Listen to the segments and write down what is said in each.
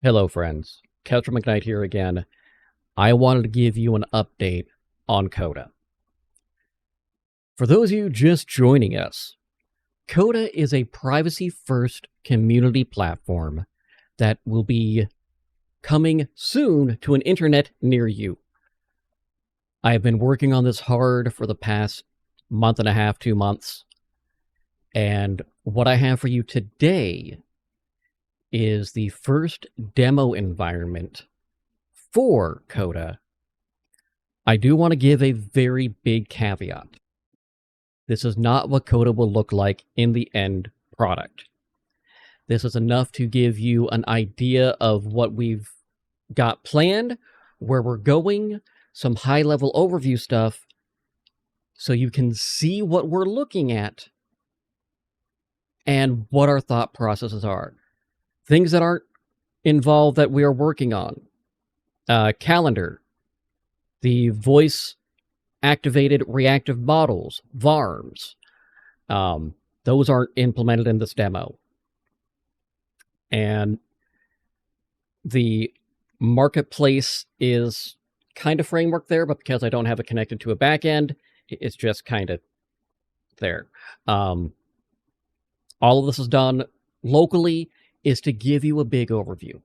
Hello, friends. Couch McKnight here again. I wanted to give you an update on Koda. For those of you just joining us, Koda is a privacy-first community platform that will be coming soon to an internet near you. I have been working on this hard for the past month and a half, 2 months, and what I have for you today is the first demo environment for Koda. I do want to give a very big caveat. This is not what Koda will look like in the end product. This is enough to give you an idea of what we've got planned, where we're going, some high-level overview stuff, so you can see what we're looking at and what our thought processes are. Things that aren't involved that we are working on. Calendar, the voice-activated reactive models, VARMs. Those aren't implemented in this demo. And the marketplace is kind of framework there, but because I don't have it connected to a backend, it's just kind of there. All of this is done locally, is to give you a big overview.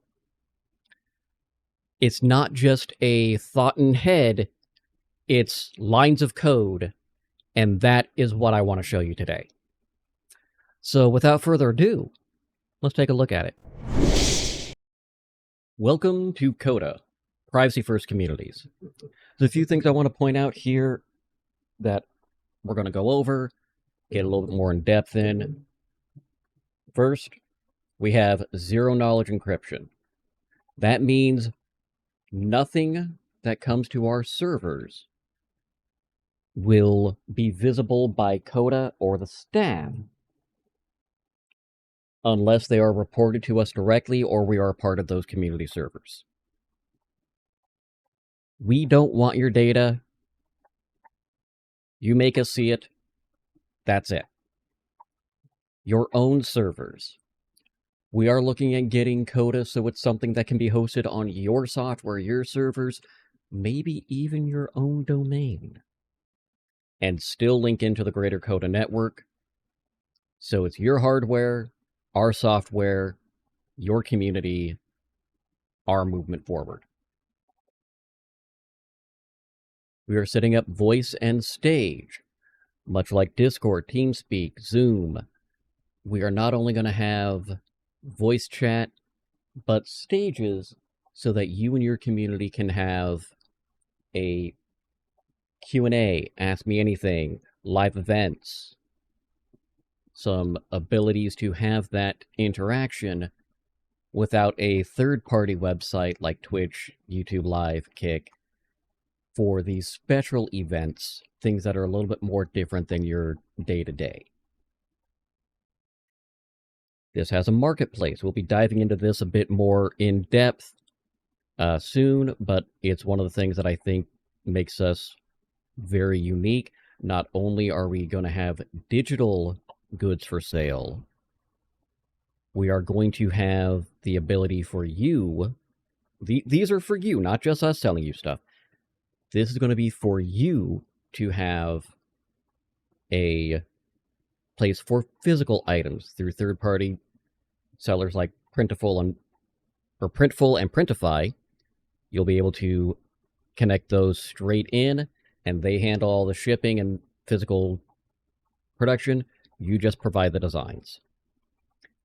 It's not just a thought in head, it's lines of code, and that is what I want to show you today. So without further ado, let's take a look at it. Welcome to Koda, Privacy First Communities. There's a few things I want to point out here that we're going to go over, get a little bit more in depth in. First, we have zero-knowledge encryption. That means nothing that comes to our servers will be visible by Koda or the staff unless they are reported to us directly or we are a part of those community servers. We don't want your data. You make us see it. That's it. Your own servers. We are looking at getting Koda so it's something that can be hosted on your software, your servers, maybe even your own domain, and still link into the greater Koda network. So it's your hardware, our software, your community, our movement forward. We are setting up voice and stage, much like Discord, TeamSpeak, Zoom. We are not only going to have voice chat, but stages so that you and your community can have a Q&A, ask me anything, live events, some abilities to have that interaction without a third-party website like Twitch, YouTube Live, Kick, for these special events, things that are a little bit more different than your day-to-day. This has a marketplace. We'll be diving into this a bit more in depth soon, but it's one of the things that I think makes us very unique. Not only are we going to have digital goods for sale, we are going to have the ability for you, these are for you, not just us selling you stuff. This is going to be for you to have a place for physical items through third-party sellers like Printful and Printify. You'll be able to connect those straight in, and they handle all the shipping and physical production. You just provide the designs.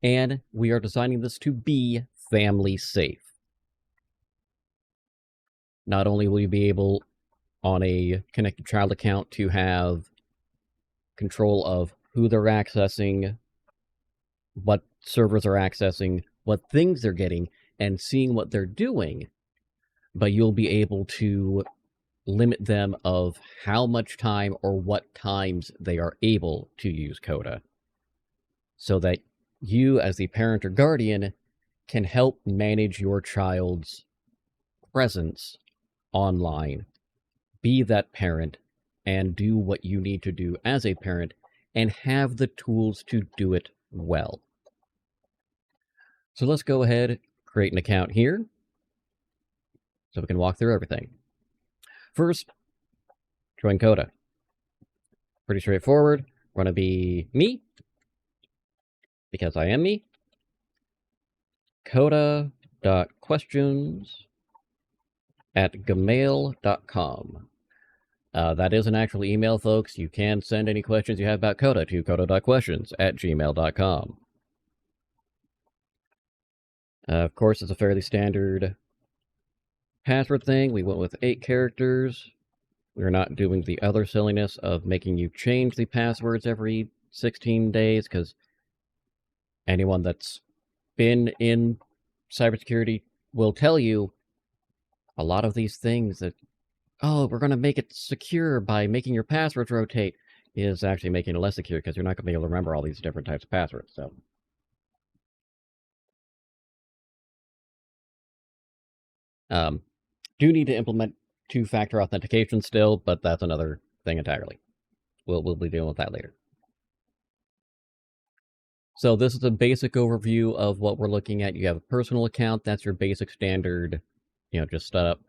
And we are designing this to be family safe. Not only will you be able, on a connected child account, to have control of who they're accessing, what servers are accessing, what things they're getting, and seeing what they're doing, but you'll be able to limit them of how much time or what times they are able to use Koda, so that you, as the parent or guardian, can help manage your child's presence online, be that parent, and do what you need to do as a parent, and have the tools to do it well. So let's go ahead, create an account here so we can walk through everything. First, join Koda. Pretty straightforward. We're going to be me, because I am me. Koda.questions@gmail.com. That is an actual email, folks. You can send any questions you have about Koda to koda.questions@gmail.com. Of course, it's a fairly standard password thing. We went with 8 characters. We're not doing the other silliness of making you change the passwords every 16 days, because anyone that's been in cybersecurity will tell you a lot of these things that, oh, we're going to make it secure by making your passwords rotate, is actually making it less secure, because you're not going to be able to remember all these different types of passwords. So, do need to implement 2-factor authentication still, but that's another thing entirely. We'll be dealing with that later. So this is a basic overview of what we're looking at. You have a personal account. That's your basic standard, just setup.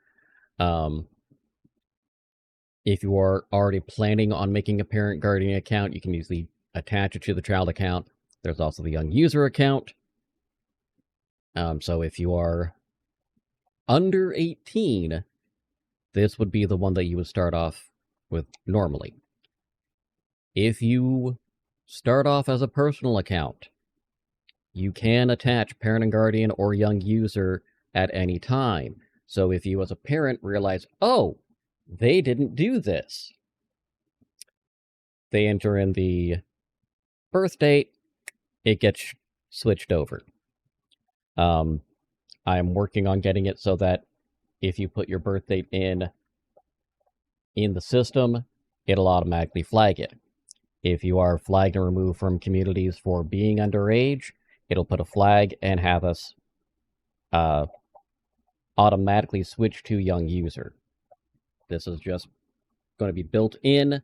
If you are already planning on making a parent guardian account, you can easily attach it to the child account. There's also the young user account. So if you are under 18, this would be the one that you would start off with normally. If you start off as a personal account, you can attach parent and guardian or young user at any time. So if you as a parent realize, oh, they didn't do this, they enter in the birth date, it gets switched over. I'm working on getting it so that if you put your birth date in the system, it'll automatically flag it. If you are flagged and removed from communities for being underage, it'll put a flag and have us automatically switch to young user. This is just going to be built in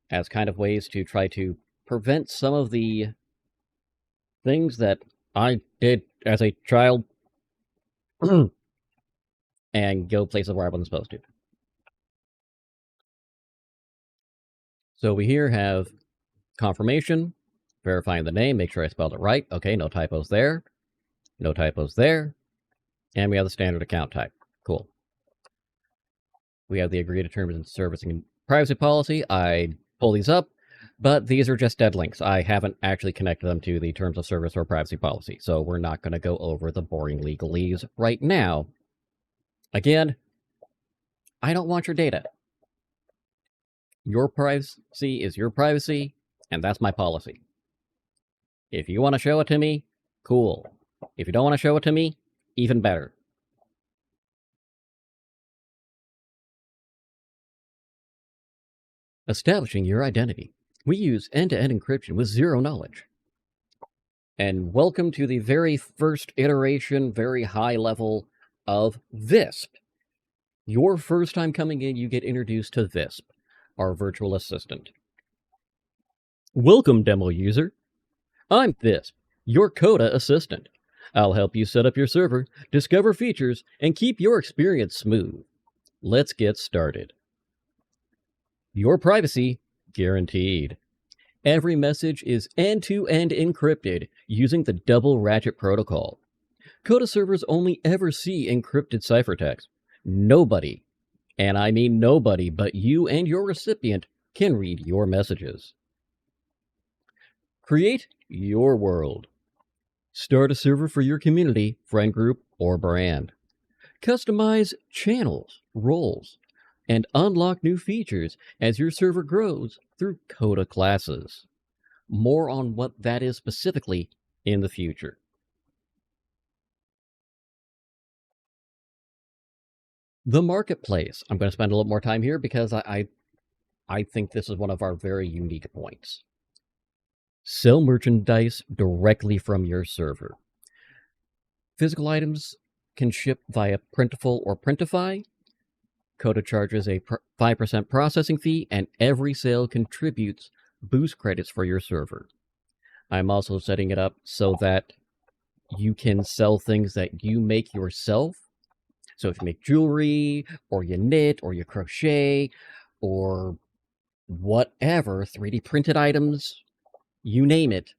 as kind of ways to try to prevent some of the things that I did as a child and go places where I wasn't supposed to. So we here have confirmation, verifying the name, make sure I spelled it right. Okay, no typos there. No typos there. And we have the standard account type. Cool. We have the agreed to terms and servicing and privacy policy. I pull these up, but these are just dead links. I haven't actually connected them to the terms of service or privacy policy, so we're not going to go over the boring legalese right now. Again, I don't want your data. Your privacy is your privacy, and that's my policy. If you want to show it to me, cool. If you don't want to show it to me, even better. Establishing your identity. We use end-to-end encryption with zero knowledge. And welcome to the very first iteration, very high level of VISP. Your first time coming in, you get introduced to VISP, our virtual assistant. Welcome, demo user. I'm VISP, your Koda assistant. I'll help you set up your server, discover features, and keep your experience smooth. Let's get started. Your privacy guaranteed. Every message is end-to-end encrypted using the double ratchet protocol. Koda servers only ever see encrypted ciphertext. Nobody, and I mean nobody, but you and your recipient can read your messages. Create your world. Start a server for your community, friend group, or brand. Customize channels, roles, and unlock new features as your server grows through Koda classes. More on what that is specifically in the future. The marketplace. I'm going to spend a little more time here because I think this is one of our very unique points. Sell merchandise directly from your server. Physical items can ship via Printful or Printify. Koda charges a 5% processing fee, and every sale contributes boost credits for your server. I'm also setting it up so that You can sell things that you make yourself. So if you make jewelry, or you knit, or you crochet, or whatever, 3D printed items, you name it,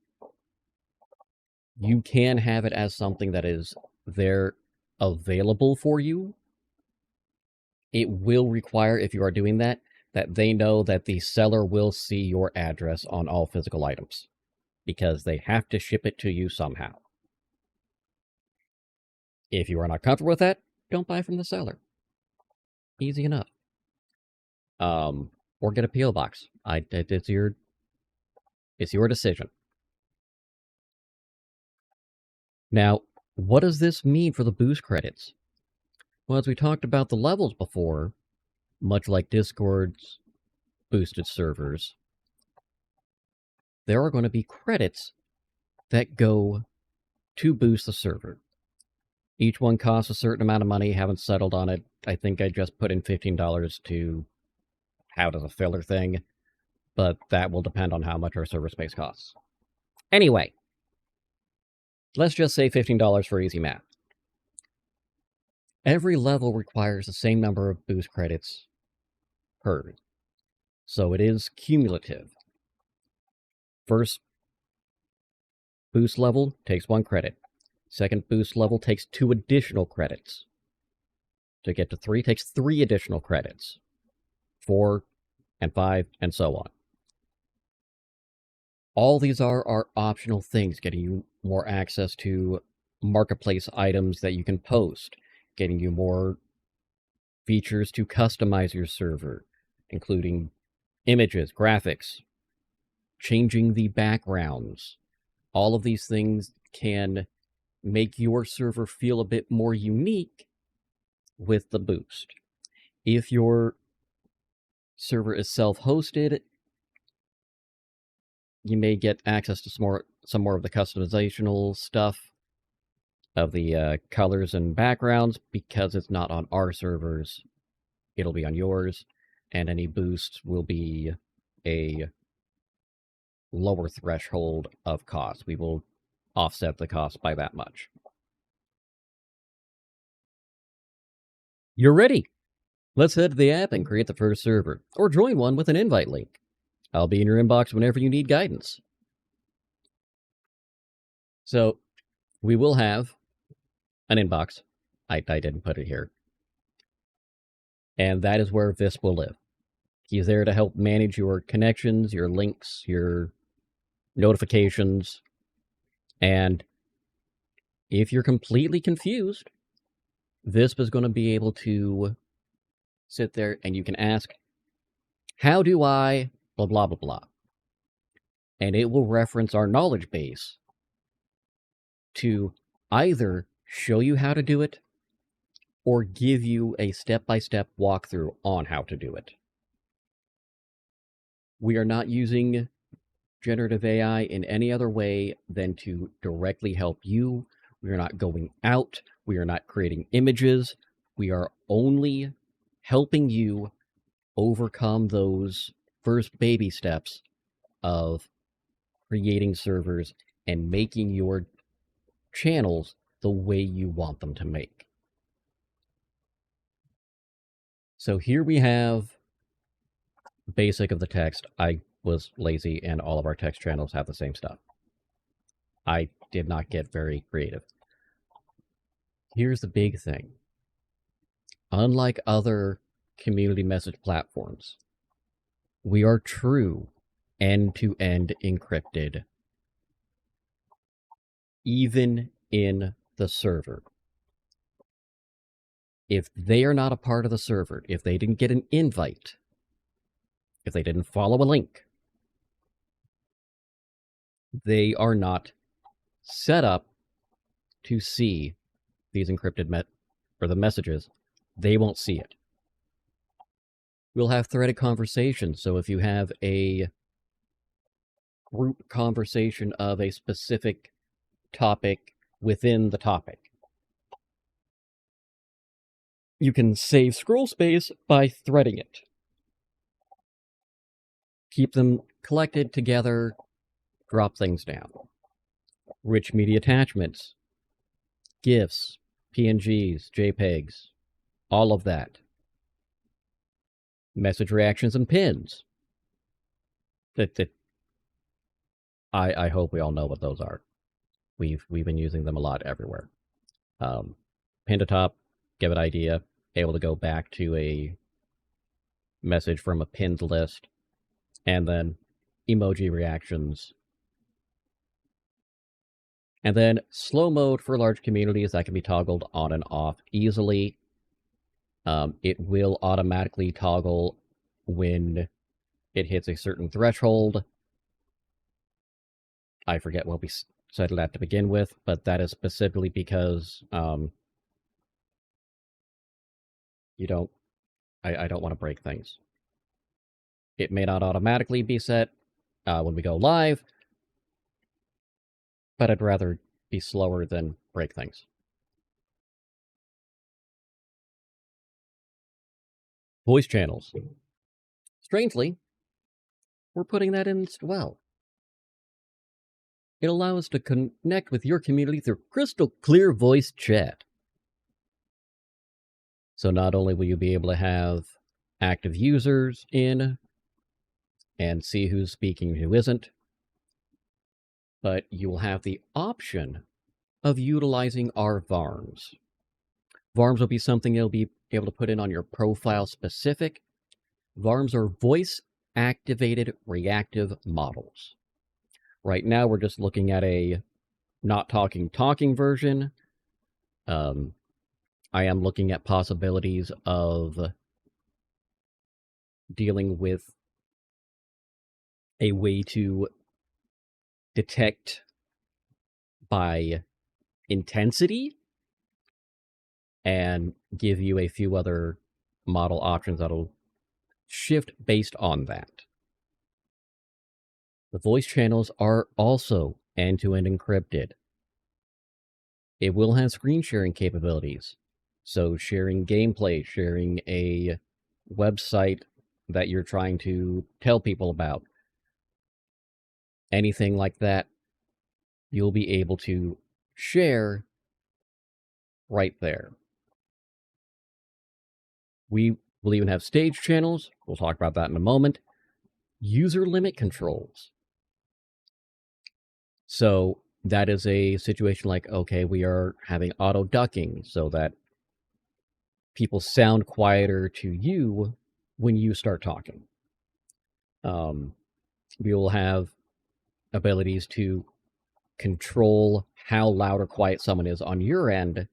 you can have it as something that is there available for you. It will require, if you are doing that, that they know that the seller will see your address on all physical items, because they have to ship it to you somehow. If you are not comfortable with that, don't buy from the seller. Easy enough. Or get a PO box. It's your decision. Now, what does this mean for the boost credits? Well, as we talked about the levels before, much like Discord's boosted servers, there are going to be credits that go to boost the server. Each one costs a certain amount of money. Haven't settled on it. I think I just put in $15 to have it as a filler thing, but that will depend on how much our server space costs. Anyway, let's just say $15 for easy math. Every level requires the same number of boost credits per, so it is cumulative. First boost level takes 1 credit. Second boost level takes 2 additional credits. To get to 3 takes 3 additional credits. 4 and 5 and so on. All these are optional things, getting you more access to marketplace items that you can post, getting you more features to customize your server, including images, graphics, changing the backgrounds. All of these things can make your server feel a bit more unique with the boost. If your server is self-hosted, you may get access to some more of the customizational stuff of the colors and backgrounds. Because it's not on our servers, it'll be on yours, and any boost will be a lower threshold of cost. We will offset the cost by that much. You're ready. Let's head to the app and create the first server, or join one with an invite link. I'll be in your inbox whenever you need guidance. So, we will have an inbox. I didn't put it here. And that is where Visp will live. He's there to help manage your connections, your links, your notifications. And if you're completely confused, Visp is going to be able to sit there and you can ask, how do I blah, blah, blah, blah. And it will reference our knowledge base to either show you how to do it or give you a step-by-step walkthrough on how to do it. We are not using generative AI in any other way than to directly help you. We are not going out. We are not creating images. We are only helping you overcome those first baby steps of creating servers and making your channels the way you want them to make. So here we have basic of the text. I was lazy and all of our text channels have the same stuff. I did not get very creative. Here's the big thing. Unlike other community message platforms, we are true end-to-end encrypted, even in the server. If they are not a part of the server, if they didn't get an invite, if they didn't follow a link, they are not set up to see these encrypted the messages. They won't see it. We'll have threaded conversations, so if you have a group conversation of a specific topic within the topic, you can save scroll space by threading it. Keep them collected together, drop things down. Rich media attachments. GIFs, PNGs, JPEGs, all of that. Message reactions and pins. I hope we all know what those are. We've been using them a lot everywhere. Pin to top, give an idea, able to go back to a message from a pinned list, and then emoji reactions. And then slow mode for large communities that can be toggled on and off easily. It will automatically toggle when it hits a certain threshold. I forget what we set it at to begin with, but that is specifically because you don't. I don't want to break things. It may not automatically be set when we go live, but I'd rather be slower than break things. Voice channels. Strangely, we're putting that in as well. It allows us to connect with your community through crystal clear voice chat. So not only will you be able to have active users in and see who's speaking and who isn't, but you will have the option of utilizing our VARMs. VARMs will be something you'll be able to put in on your profile specific. VARMs are voice-activated reactive models. Right now, we're just looking at a not talking version. I am looking at possibilities of dealing with a way to detect by intensity and give you a few other model options that'll shift based on that. The voice channels are also end-to-end encrypted. It will have screen sharing capabilities. So sharing gameplay, sharing a website that you're trying to tell people about, anything like that, you'll be able to share right there. We will even have stage channels. We'll talk about that in a moment. User limit controls. So that is a situation like, okay, we are having auto ducking so that people sound quieter to you when you start talking. We will have abilities to control how loud or quiet someone is on your end,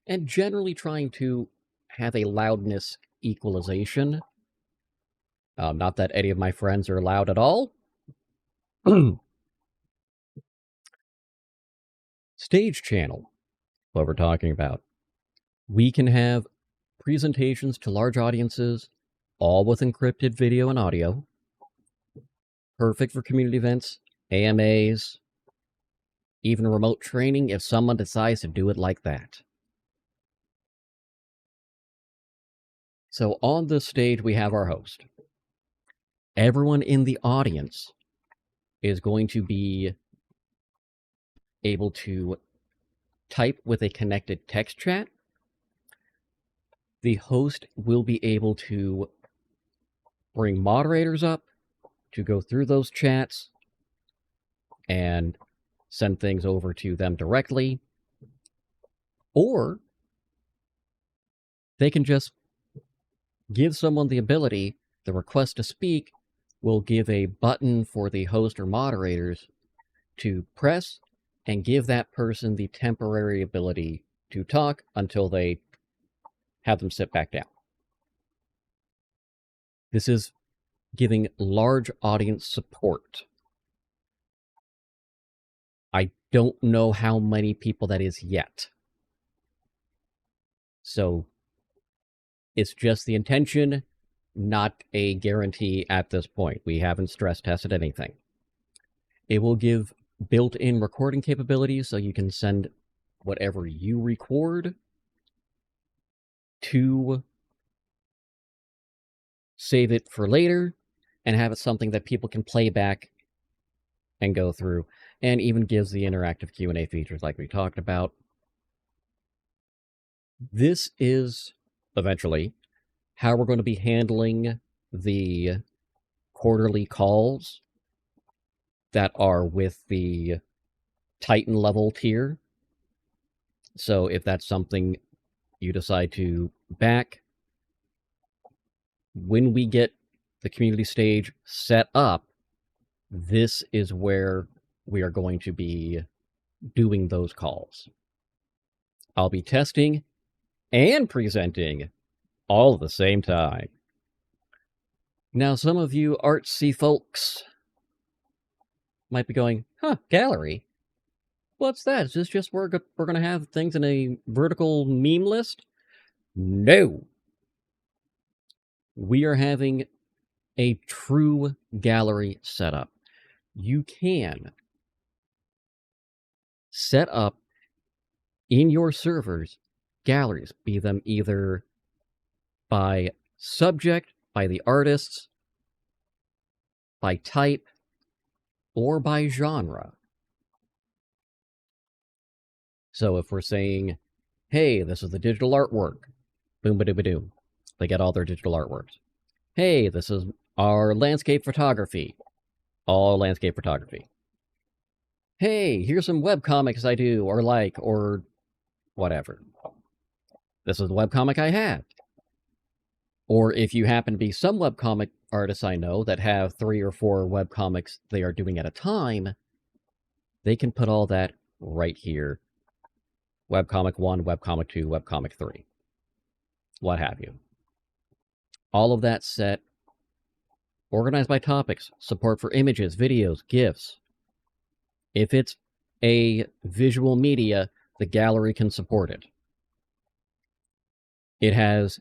and generally trying to have a loudness equalization. Not that any of my friends are loud at all. Stage channel, what we're talking about. We can have presentations to large audiences, all with encrypted video and audio. Perfect for community events, AMAs, even remote training if someone decides to do it like that. So on this stage, we have our host. Everyone in the audience is going to be able to type with a connected text chat. The host will be able to bring moderators up to go through those chats and send things over to them directly. Or they can just give someone the ability, the request to speak will give a button for the host or moderators to press and give that person the temporary ability to talk until they have them sit back down. This is giving large audience support. I don't know how many people that is yet. So it's just the intention, not a guarantee at this point. We haven't stress tested anything. It will give built-in recording capabilities so you can send whatever you record to save it for later and have it something that people can play back and go through, and even gives the interactive Q&A features like we talked about. This is eventually how we're going to be handling the quarterly calls that are with the Titan level tier. So if that's something you decide to back, when we get the community stage set up, this is where we are going to be doing those calls. I'll be testing and presenting all at the same time. Now, some of you artsy folks might be going, huh, gallery? What's that? Is this just we're going to have things in a vertical meme list? No. We are having a true gallery setup. You can set up in your servers galleries, be them either by subject, by the artists, by type, or by genre. So if we're saying, hey, this is the digital artwork, boom, ba doom, they get all their digital artworks. Hey, this is our landscape photography, all landscape photography. Hey, here's some webcomics I do or like, or whatever. This is the webcomic I have. Or if you happen to be some webcomic artists I know that have 3 or 4 webcomics they are doing at a time, they can put all that right here. Webcomic 1, webcomic 2, webcomic 3. What have you. All of that set, organized by topics, support for images, videos, GIFs. If it's a visual media, the gallery can support it. It has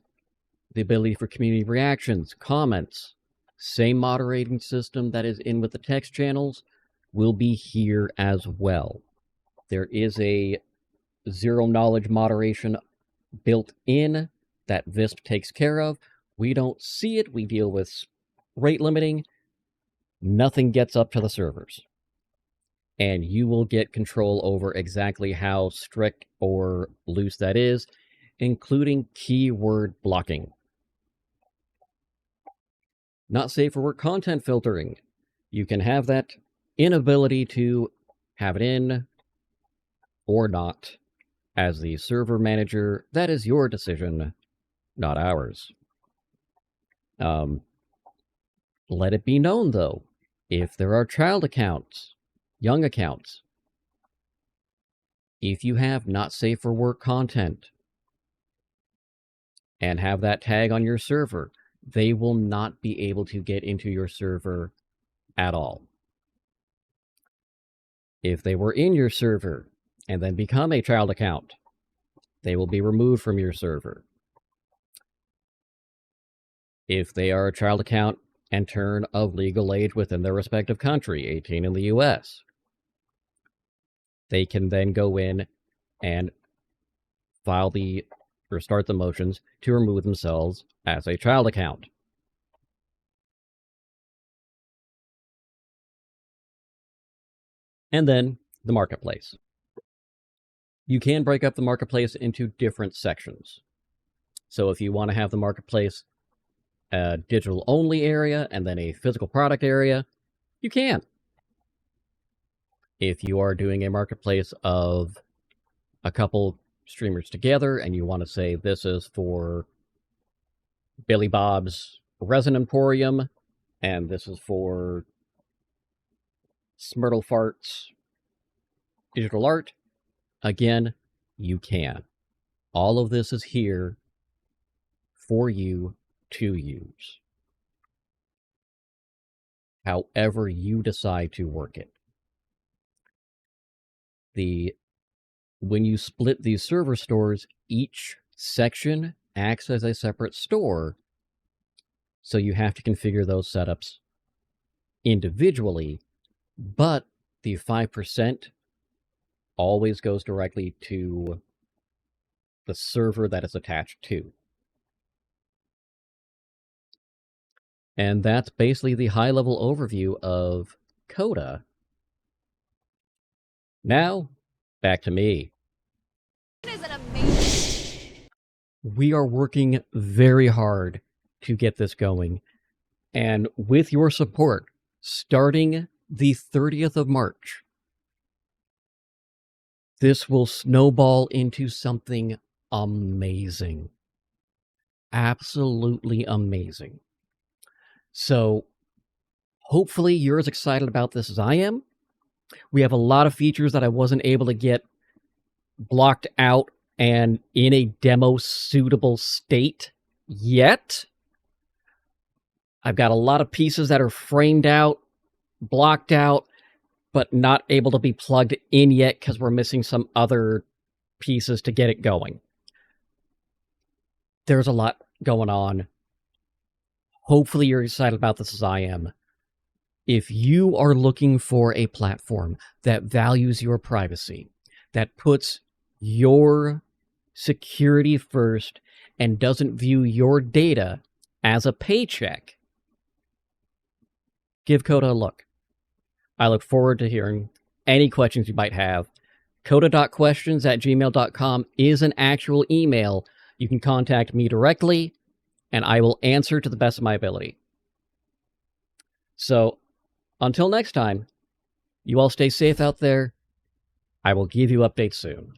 the ability for community reactions, comments. Same moderating system that is in with the text channels will be here as well. There is a zero knowledge moderation built in that Visp takes care of. We don't see it. We deal with rate limiting. Nothing gets up to the servers. And you will get control over exactly how strict or loose that is, including keyword blocking. Not safe for work content filtering. You can have that inability to have it in or not. As the server manager, that is your decision, not ours. Let it be known, though, if there are child accounts, young accounts, if you have not safe for work content and have that tag on your server, they will not be able to get into your server at all. If they were in your server and then become a child account, they will be removed from your server. If they are a child account and turn of legal age within their respective country, 18 in the US, they can then go in and start the motions to remove themselves as a child account. And then the marketplace. You can break up the marketplace into different sections. So if you want to have the marketplace a digital only area and then a physical product area, you can. If you are doing a marketplace of a couple streamers together and you want to say this is for Billy Bob's Resin Emporium and this is for Smurtle Fart's digital art, again, you can. All of this is here for you to use. However you decide to work it. When you split these server stores, each section acts as a separate store, so you have to configure those setups individually, but the 5% always goes directly to the server that is attached to. And that's basically the high-level overview of Koda. Now, back to me. We are working very hard to get this going. And with your support, starting the 30th of March, this will snowball into something amazing. Absolutely amazing. So hopefully you're as excited about this as I am. We have a lot of features that I wasn't able to get blocked out and in a demo suitable state yet. I've got a lot of pieces that are framed out, blocked out, but not able to be plugged in yet because we're missing some other pieces to get it going. There's a lot going on. Hopefully you're excited about this as I am. If you are looking for a platform that values your privacy, that puts your security first and doesn't view your data as a paycheck, give Koda a look. I look forward to hearing any questions you might have. Koda.questions@gmail.com is an actual email. You can contact me directly, and I will answer to the best of my ability. So, until next time, you all stay safe out there. I will give you updates soon.